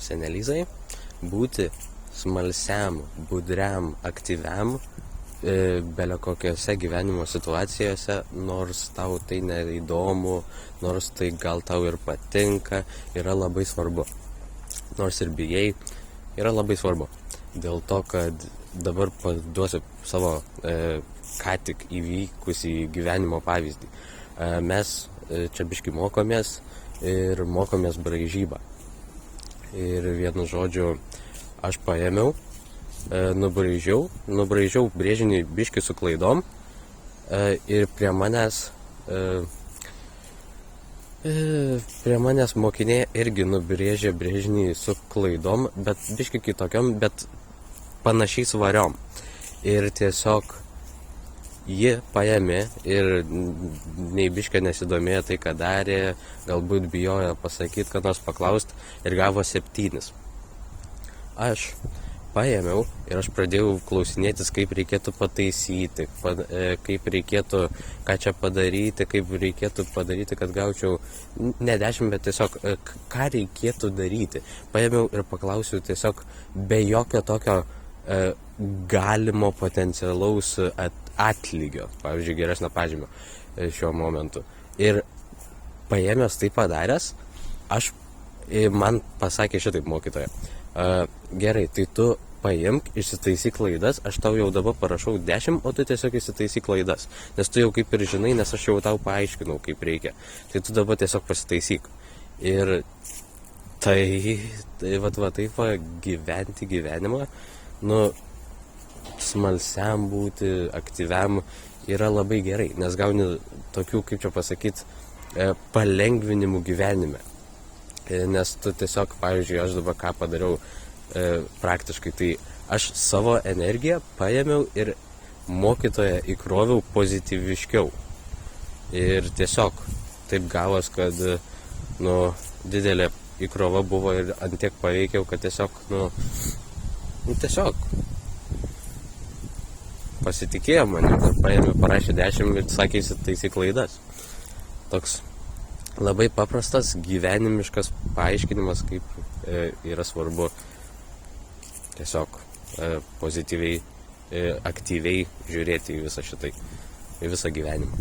senelizai, būti smalsiam, budriam, aktyviam, belio kokiose gyvenimo situacijose, nors tau tai neįdomu, nors tai gal tau ir patinka, yra labai svarbu. Nors ir bijai, yra labai svarbu. Dėl to, kad dabar paduosiu savo ką tik įvykusį gyvenimo pavyzdį. Mes čia biškį mokomės ir mokomės braižybą. Ir vienu žodžiu, aš paėmiau, nubraižiau brėžinį biškį su klaidom ir prie manęs mokiniai irgi nubrėžė brėžinį su klaidom, bet biškį kitokiom, bet panašiai svariom. Ir tiesiog ji paėmė ir nei biškio nesidomėjo tai, ką darė, galbūt bijojo pasakyti, ką nors paklausti ir gavo 7. Aš paėmiau ir aš pradėjau klausinėtis, kaip reikėtų pataisyti, kaip reikėtų ką čia padaryti, kaip reikėtų padaryti, kad gaučiau ne 10, bet tiesiog ką reikėtų daryti. Paėmiau ir paklausiau tiesiog be jokio tokio galimo potencialaus atlygio, pavyzdžiui, geresnio pažymio šiuo momentu. Ir paėmęs tai padaręs, man pasakė šitaip mokytoja. Gerai, tai tu paimk, išsitaisyk klaidas, aš tau jau dabar parašau 10, o tu tiesiog išsitaisyk klaidas. Nes tu jau kaip ir žinai, nes aš jau tau paaiškinau, kaip reikia. Tai tu dabar tiesiog pasitaisyk. Ir tai va taip gyventi gyvenimą, smalsiam būti, aktyviam yra labai gerai, nes gauni tokių, kaip čia pasakyti, palengvinimų gyvenime. Nes tu tiesiog, pavyzdžiui, aš dabar ką padariau praktiškai, tai aš savo energiją paėmiau ir mokytoją įkroviau pozityviškiau. Ir tiesiog taip gavos, kad didelė įkrova buvo ir ant tiek paveikiau, kad tiesiog pasitikėjo mane ir paėmė, parašė 10 ir sakė, įsitaisyk klaidas. Toks labai paprastas gyvenimiškas paaiškinimas, kaip yra svarbu tiesiog pozityviai, aktyviai žiūrėti į visą šitai, į visą gyvenimą.